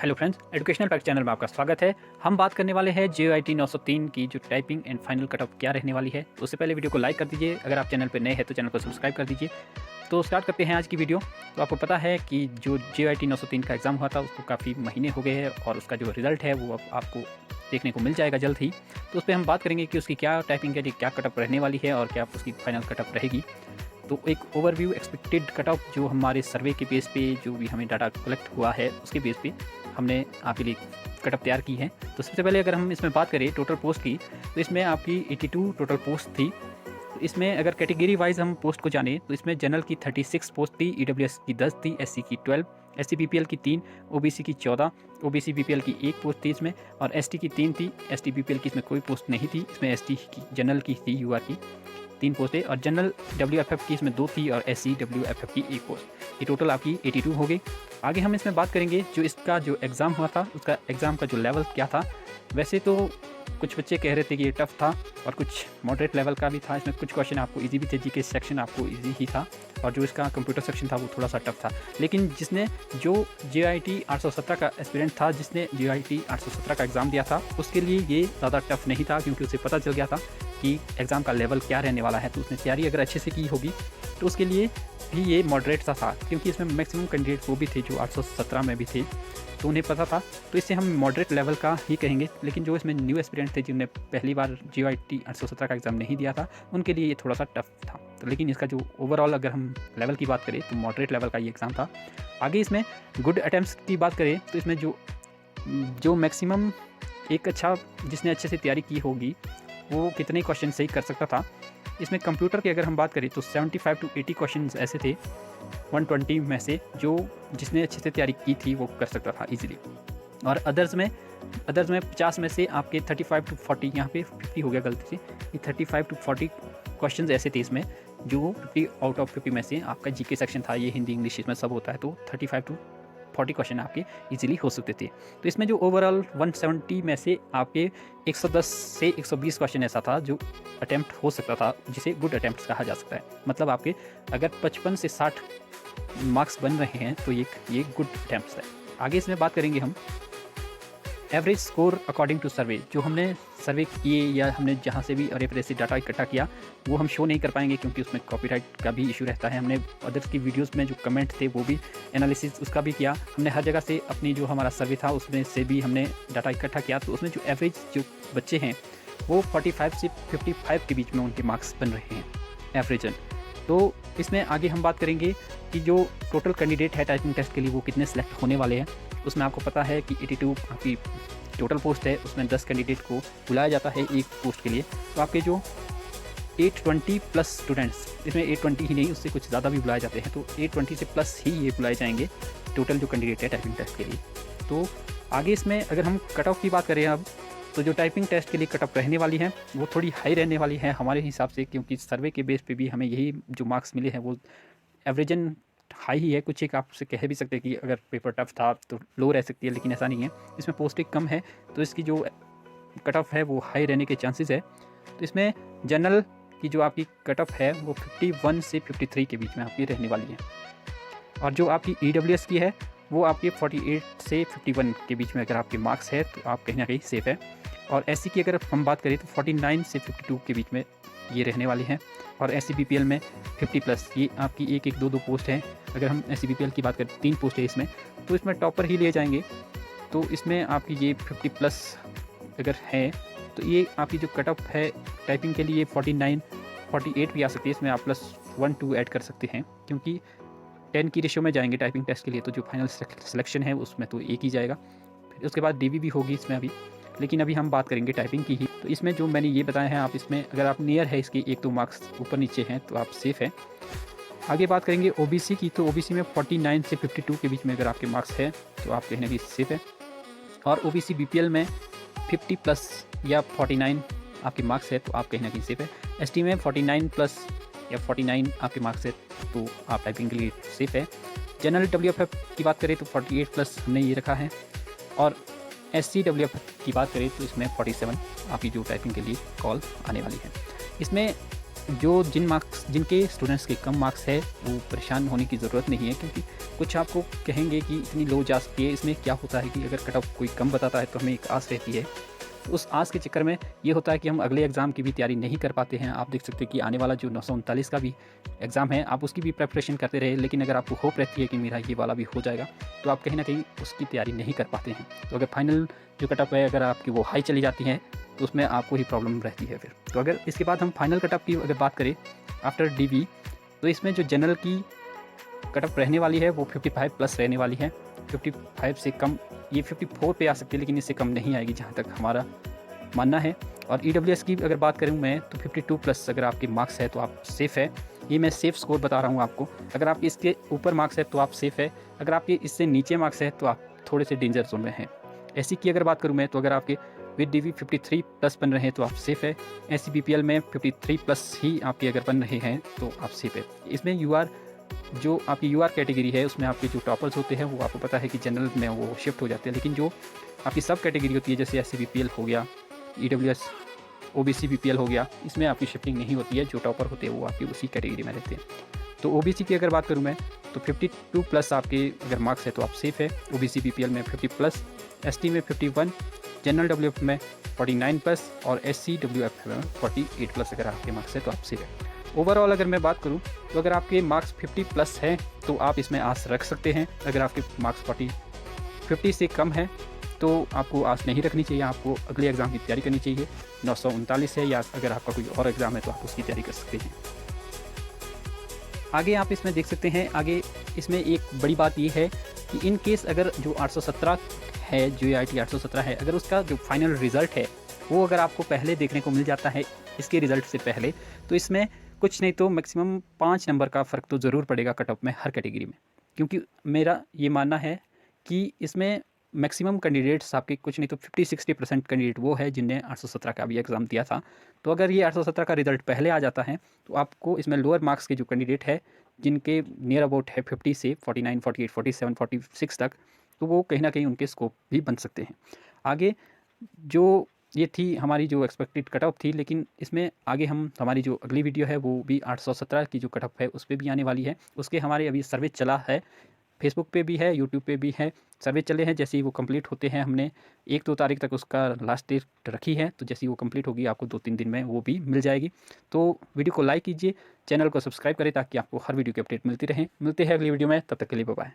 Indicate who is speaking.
Speaker 1: Hello friends, educational fact channel में आपका स्वागत है। हम बात करने वाले हैं JIT 903 की जो typing and final cut off क्या रहने वाली है। उससे पहले वीडियो को लाइक कर दीजिए, अगर आप चैनल पर नए हैं तो चैनल को सब्सक्राइब कर दीजिए। तो स्टार्ट करते हैं आज की वीडियो। तो आपको पता है कि जो JIT 903 का एग्ज़ाम हुआ था उसको काफ़ी महीने हो गए हैं और उसका जो रिज़ल्ट है वो अब आपको देखने को मिल जाएगा जल्द ही। तो उस पर हम बात करेंगे कि उसकी क्या टाइपिंग है, क्या कट ऑफ रहने वाली है और क्या उसकी फाइनल कट ऑफ रहेगी। तो एक ओवरव्यू एक्सपेक्टेड कट ऑफ जो हमारे सर्वे के बेस पे जो भी हमें डाटा कलेक्ट हुआ है उसके बेस पे हमने आपके लिए कट ऑफ तैयार की है। तो सबसे पहले अगर हम इसमें बात करें टोटल पोस्ट की, तो इसमें आपकी 82 टोटल पोस्ट थी। तो इसमें अगर कैटेगरी वाइज हम पोस्ट को जाने तो इसमें जनरल की 36 पोस्ट थी, EWS की 10 थी, SC की 12, SC BPL की 3, OBC की 14, OBC BPL की 1 पोस्ट थी इसमें और ST की 3 थी। ST BPL की इसमें कोई पोस्ट नहीं थी। इसमें ST की जनरल की थी, UR की 3 पोस्टें और जनरल WFF की इसमें 2 थी और SC WFF की 1 पोस्ट। ये टोटल आपकी 82 हो गई। आगे हम इसमें बात करेंगे जो इसका जो एग्ज़ाम हुआ था उसका एग्ज़ाम का जो लेवल क्या था। वैसे तो कुछ बच्चे कह रहे थे कि ये टफ़ था और कुछ मॉडरेट लेवल का भी था। इसमें कुछ क्वेश्चन आपको इजी भी थे, जीके सेक्शन आपको इजी ही था और जो इसका कंप्यूटर सेक्शन था वो थोड़ा सा टफ था। लेकिन जिसने जो JIT 817 का एस्पिरेंट था, जिसने JIT 817 का एग्ज़ाम दिया था, उसके लिए ये ज़्यादा टफ नहीं था क्योंकि उसे पता चल गया था कि एग्ज़ाम का लेवल क्या रहने वाला है। तो उसने तैयारी अगर अच्छे से की होगी तो उसके लिए भी ये मॉडरेट सा था क्योंकि इसमें मैक्सिमम कैंडिडेट वो भी थे जो 817 में भी थे, तो उन्हें पता था। तो इससे हम मॉडरेट लेवल का ही कहेंगे। लेकिन जो इसमें न्यू एस्पिरेंट थे जिन्होंने पहली बार JIT 817 का एग्ज़ाम नहीं दिया था, उनके लिए ये थोड़ा सा टफ था। तो लेकिन इसका जो ओवरऑल अगर हम लेवल की बात करें तो मॉडरेट लेवल का ये एग्ज़ाम था। आगे इसमें गुड अटैम्प्ट्स की बात करें तो इसमें जो मैक्सिमम एक अच्छा जिसने अच्छे से तैयारी की होगी वो कितने क्वेश्चन सही कर सकता था। इसमें कंप्यूटर की अगर हम बात करें तो 75 to 80 क्वेश्चंस ऐसे थे 120 में से जो जिसने अच्छे से तैयारी की थी वो कर सकता था इजीली। और अदर्स में 50 में से आपके 35 to 40, यहाँ पे 50 हो गया गलती से, ये 35 to 40 क्वेश्चंस ऐसे थे इसमें जो 50 आउट ऑफ 50 में से आपका जीके सेक्शन था। ये हिंदी इंग्लिश इसमें सब होता है, तो 35 to 40 क्वेश्चन आपके इजीली हो सकते थे। तो इसमें जो ओवरऑल 170 में से आपके 110 से 120 क्वेश्चन ऐसा था जो अटैम्प्ट हो सकता था, जिसे गुड अटैम्प्ट कहा जा सकता है। मतलब आपके अगर 55 से 60 मार्क्स बन रहे हैं तो ये गुड अटैम्प्ट है। आगे इसमें बात करेंगे हम एवरेज स्कोर अकॉर्डिंग टू सर्वे। जो हमने सर्वे किए या हमने जहाँ से भी रेफरेंस से डाटा इकट्ठा किया वो हम शो नहीं कर पाएंगे क्योंकि उसमें कॉपीराइट का भी इशू रहता है। हमने अदर्स की वीडियोस में जो कमेंट थे वो भी एनालिसिस उसका भी किया। हमने हर जगह से अपनी जो हमारा सर्वे था उसमें से भी हमने डाटा इकट्ठा किया। तो उसमें जो एवरेज जो बच्चे हैं वो 45 से 55 के बीच में उनके मार्क्स बन रहे हैं एवरेजन। तो इसमें आगे हम बात करेंगे कि जो टोटल कैंडिडेट है टाइपिंग टेस्ट के लिए वो कितने सेलेक्ट होने वाले हैं। उसमें आपको पता है कि 82 आपकी टोटल पोस्ट है, उसमें 10 कैंडिडेट को बुलाया जाता है एक पोस्ट के लिए। तो आपके जो 820 प्लस स्टूडेंट्स, इसमें 820 ही नहीं उससे कुछ ज़्यादा भी बुलाए जाते हैं, तो 820 से प्लस ही ये बुलाए जाएंगे टोटल जो कैंडिडेट है टाइपिंग टेस्ट के लिए। तो आगे इसमें अगर हम कट ऑफ की बात करें अब, तो जो टाइपिंग टेस्ट के लिए कट ऑफ रहने वाली है वो थोड़ी हाई रहने वाली है हमारे हिसाब से, क्योंकि सर्वे के बेस पे भी हमें यही जो मार्क्स मिले हैं वो एवरेजन हाई ही है। कुछ एक आपसे कह भी सकते हैं कि अगर पेपर टफ था तो लो रह सकती है, लेकिन ऐसा नहीं है। इसमें पोस्टें कम है तो इसकी जो कट ऑफ है वो हाई रहने के चांसेस है। तो इसमें जनरल की जो आपकी कट ऑफ है वो 51 से 53 के बीच में आपकी रहने वाली है और जो आपकी EWS की है वो आपके 48 से 51 के बीच में अगर आपके मार्क्स है तो आप कहीं ना कहीं सेफ़ है। और SC की अगर हम बात करें तो 49 से 52 के बीच में ये रहने वाली हैं और SC BPL में 50 प्लस, ये आपकी 1-1, 2-2 पोस्ट हैं। अगर हम SC BPL की बात करें 3 पोस्ट है इसमें, तो इसमें टॉपर ही ले जाएंगे। तो इसमें आपकी ये 50 प्लस अगर है तो ये आपकी जो कट ऑफ है टाइपिंग के लिए 49, 48 भी आ सकती है। इसमें आप +1-2 ऐड कर सकते हैं क्योंकि 10 की रेशियो में जाएंगे टाइपिंग टेस्ट के लिए, तो जो फाइनल सिलेक्शन है उसमें तो एक ही जाएगा। फिर उसके बाद DV भी होगी इसमें अभी, लेकिन अभी हम बात करेंगे टाइपिंग की ही। तो इसमें जो मैंने ये बताया है आप इसमें अगर आप नियर है इसके 1-2 मार्क्स ऊपर नीचे हैं तो आप सेफ़ हैं। आगे बात करेंगे OBC की, तो OBC में 49 से 52 के बीच में अगर आपके मार्क्स है तो आप कहीं ना कहीं सेफ़ है। और OBC BPL में 50 प्लस या 49 आपके मार्क्स है तो आप कहीं ना कहीं सेफ़ है। ST में 49 प्लस या 49 आपके मार्क्स है तो आप टाइपिंग के लिए सेफ़ है। जनरल WFF की बात करें तो 48 प्लस हमने ये रखा है और SC WFF की बात करें तो इसमें 47 आपकी जो टाइपिंग के लिए कॉल आने वाली है। इसमें जो जिनके स्टूडेंट्स के कम मार्क्स है वो परेशान होने की ज़रूरत नहीं है, क्योंकि कुछ आपको कहेंगे कि इतनी लो जा सकती है। इसमें क्या होता है कि अगर कट ऑफ कोई कम बताता है तो हमें एक आस रहती है, तो उस आस के चक्कर में ये होता है कि हम अगले एग्ज़ाम की भी तैयारी नहीं कर पाते हैं। आप देख सकते हैं कि आने वाला जो 939 का भी एग्ज़ाम है, आप उसकी भी प्रिपरेशन करते रहे, लेकिन अगर आपको होप रहती है कि मेरा ये वाला भी हो जाएगा, तो आप कहीं ना कहीं उसकी तैयारी नहीं कर पाते हैं। तो अगर फाइनल जो कट ऑफ है अगर आपकी वो हाई चली जाती है तो उसमें आपको ही प्रॉब्लम रहती है फिर। तो अगर इसके बाद हम फाइनल कट ऑफ की अगर बात करें आफ्टर डीवी, तो इसमें जो जनरल की कट ऑफ रहने वाली है वो 55 प्लस रहने वाली है। 55 से कम ये 54 पे आ सकती है, लेकिन इससे कम नहीं आएगी जहाँ तक हमारा मानना है। और EWS की अगर बात करूँ मैं तो 52 प्लस अगर आपके मार्क्स है तो आप सेफ़ है। ये मैं सेफ़ स्कोर बता रहा हूँ आपको। अगर आपके इसके ऊपर मार्क्स है तो आप सेफ़ है, अगर आपके इससे नीचे मार्क्स है तो आप थोड़े से डेंजर जोन में हैं। एससी की अगर बात करूँ मैं तो अगर आपके विद DV 53 प्लस बन रहे हैं तो आप सेफ़ है। SC BPL में 53 प्लस ही आपके अगर बन रहे हैं तो आप सेफ़ है। इसमें UR जो आपकी UR कैटेगरी है उसमें आपके जो टॉपर्स होते हैं वो आपको पता है कि जनरल में वो शिफ्ट हो जाते हैं, लेकिन जो आपकी सब कैटेगरी होती है जैसे SC BPL हो गया, EWS OBC BPL हो गया, इसमें आपकी शिफ्टिंग नहीं होती है। जो टॉपर होते हैं वो आपकी उसी कैटेगरी में रहते हैं। तो OBC की अगर बात करूँ मैं तो 52 प्लस आपके अगर मार्क्स है तो आप सेफ़ है। OBC BPL में 50 प्लस, ST में 51, जनरल WF में 49 प्लस और SC WF में 48 प्लस अगर आपके मार्क्स है तो आप सेफ़ है। ओवरऑल अगर मैं बात करूं तो अगर आपके मार्क्स 50 प्लस हैं तो आप इसमें आस रख सकते हैं। अगर आपके मार्क्स 50 से कम है तो आपको आस नहीं रखनी चाहिए, आपको अगले एग्ज़ाम की तैयारी करनी चाहिए। 939 है या अगर आपका कोई और एग्ज़ाम है तो आप उसकी तैयारी कर सकते हैं। आगे आप इसमें देख सकते हैं, आगे इसमें एक बड़ी बात ये है कि इन केस अगर जो 817 है, जो JIT 817 है, अगर उसका जो फाइनल रिज़ल्ट है वो अगर आपको पहले देखने को मिल जाता है इसके रिज़ल्ट से पहले, तो इसमें कुछ नहीं तो मैक्सिमम 5 नंबर का फ़र्क तो ज़रूर पड़ेगा कट ऑफ में हर कैटेगरी में। क्योंकि मेरा ये मानना है कि इसमें मैक्सिमम कैंडिडेट्स आपके कुछ नहीं तो 50-60% कैंडिडेट वो है जिनने 817 का भी एग्ज़ाम दिया था। तो अगर ये 817 का रिज़ल्ट पहले आ जाता है तो आपको इसमें लोअर मार्क्स के जो कैंडिडेट है जिनके नियर अबाउट है 50 से 49, 48, 47, 46 तक, तो वो कहीं ना कहीं उनके स्कोप भी बन सकते हैं। आगे जो ये थी हमारी जो एक्सपेक्टेड कट ऑफ थी, लेकिन इसमें आगे हम हमारी जो अगली वीडियो है वो भी 817 की जो कट ऑफ है उस पर भी आने वाली है। उसके हमारे अभी सर्वे चला है, फेसबुक पे भी है, यूट्यूब पे भी है, सर्वे चले हैं। जैसे ही वो कंप्लीट होते हैं, हमने 1-2 तारीख तक उसका लास्ट डेट रखी है, तो जैसे ही वो कंप्लीट होगी आपको 2-3 दिन में वो भी मिल जाएगी। तो वीडियो को लाइक कीजिए, चैनल को सब्सक्राइब करें ताकि आपको हर वीडियो की अपडेट मिलती रहे। मिलते हैं अगली वीडियो में, तब तक के लिए बाय बाय।